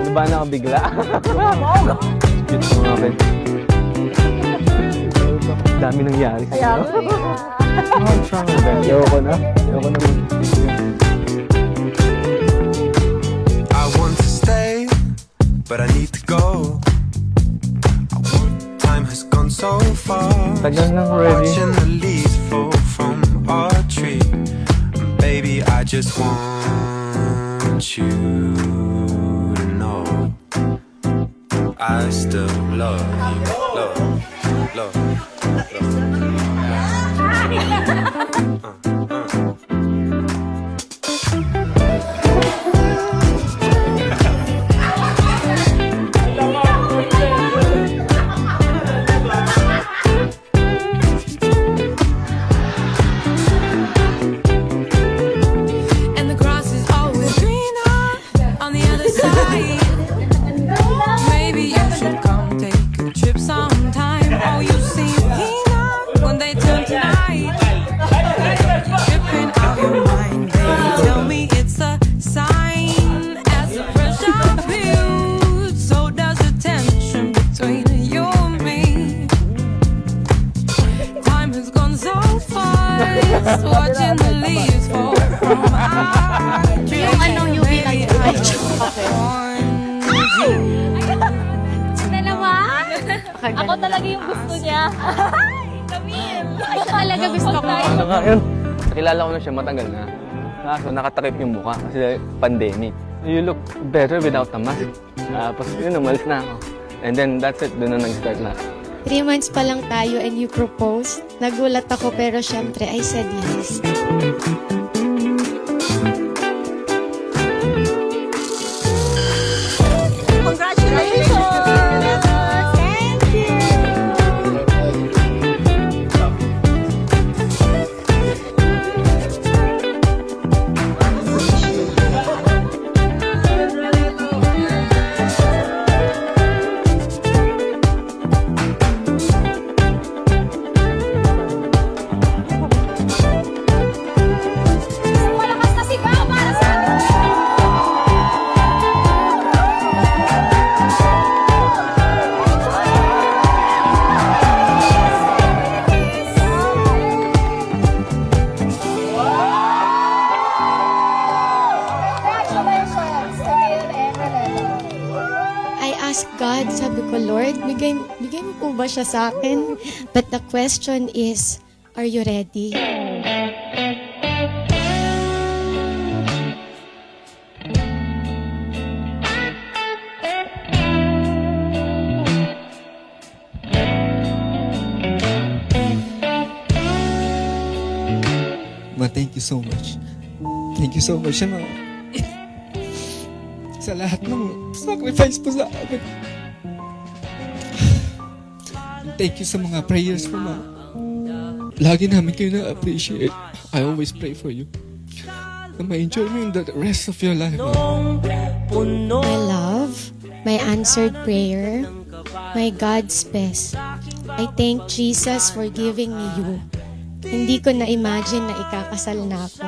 Kinabahan ako bigla. Cute mo nga, Ben. Dami nangyari sa'yo. What's wrong with Ben? Ayoko na. Ayoko na. I want to stay, but I need to go. Time has gone so far. Tagal lang already. Watching the leaves fall from our tree. Baby, I just want you to know I still love you. Love. And the grass is always greener on the other side. Maybe you should come take a trip sometime. Oh, you seem keener when they turn to night. Tripping out your mind, baby. Tell me it's a sign. As the pressure builds, so does the tension between you and me. Time has gone so fast, watching the leaves fall from our tree. Yung anong UV Baby, light. I just want you. Dalawa? Ako talaga yung gusto niya. Camille! Ay, talaga gusto ko. Ano nga yun? Nakilala ko na siya matagal na. Kaso nakatakip yung mukha kasi pandemic. You look better without a mask. Tapos yun, umalis na ako. And then that's it, doon na nag-start na. 3 months pa lang tayo and you proposed. Nagulat ako pero syempre I said yes. Congratulations! Thank you! Malakas na sigaw para sa atin! Congratulations, Camille and Renata. I asked God, sabi ko, Lord, bigay mo po ba siya sa akin? But the question is, are you ready? Ma, thank you so much. Thank you so much, Ma. Sa lahat ng sacrifice po sa amin. Thank you sa mga prayers po, Ma. Lagi namin kayo na-appreciate. I always pray for you. Na ma-enjoy mo yung the rest of your life, Ma. My love, my answered prayer, my God's best. I thank Jesus for giving me you. Hindi ko na-imagine na ikakasal na ako.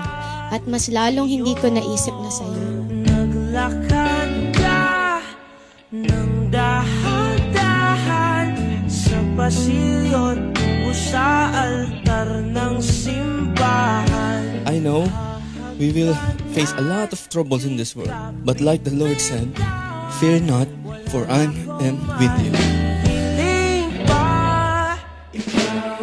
At mas lalong hindi ko naisip na sa'yo. Naglakad ka ng dahan-dahan sa pasilyo o sa altar ng simbahan. I know we will face a lot of troubles in this world. But like the Lord said, fear not, for I am with you. Piling pa, ikaw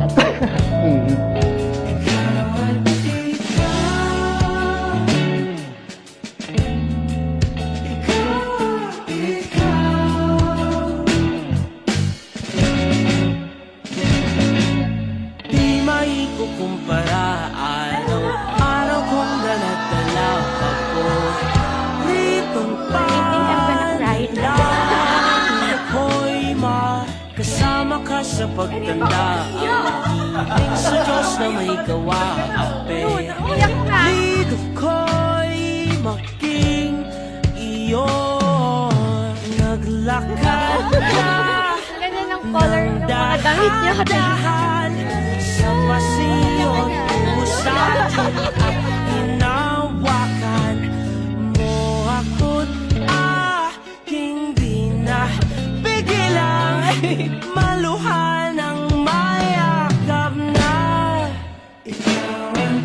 at di maikukumpara. Araw-araw kong dala-dala ako litong ako'y makasama ka sa pagtanda. Ang sa Diyos na may gawa ape. Lido ko'y maging iyo. Naglakad ka Ganyan ang color ng mga damit niya. dahan Pasiyon mo sa akin at hinawakan mo ako't aking pinapigilan maluhan ng mayakap na ikaw ang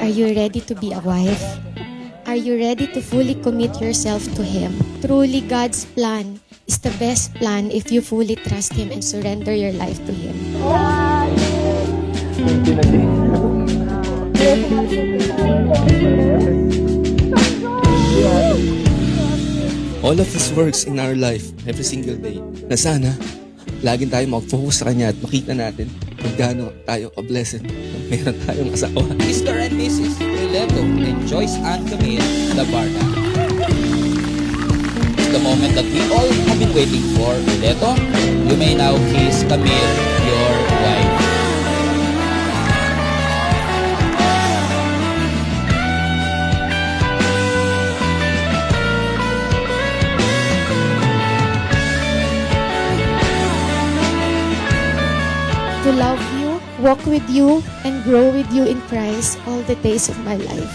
Are you ready to be a wife? Are you ready to fully commit yourself to Him? Truly, God's plan is the best plan if you fully trust Him and surrender your life to Him. All of His works in our life, every single day, na sana, laging tayo mag-focus sa Kanya at makita natin kung gaano tayo ka-blessed na meron tayong asawa. Mr. and Mrs. Rileto and Joyce Ann Camille Labarna. The moment that we all have been waiting for, Rileto, you may now kiss Camille, your wife. To love you, walk with you, and grow with you in Christ all the days of my life.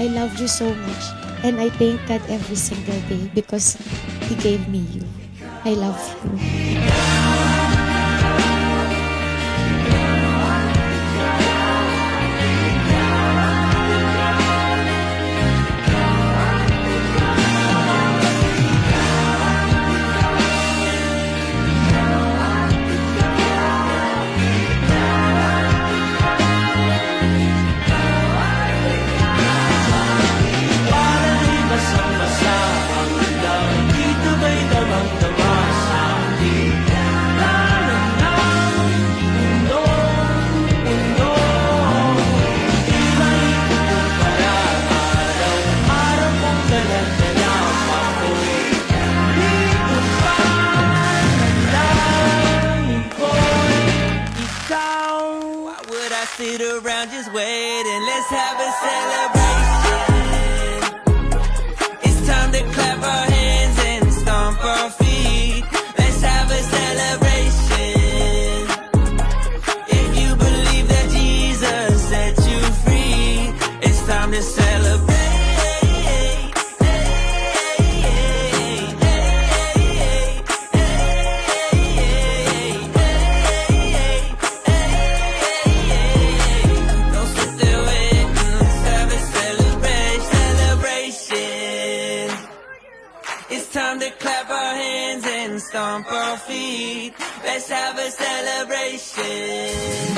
I love you so much, and I thank God every single day because He gave me you. I love you. Sit around just waiting, let's have a celebration. It's time to clap our hands and stomp our feet. Let's have a celebration. If you believe that Jesus set you free, it's time to celebrate. It's time to clap our hands and stomp our feet. Let's have a celebration.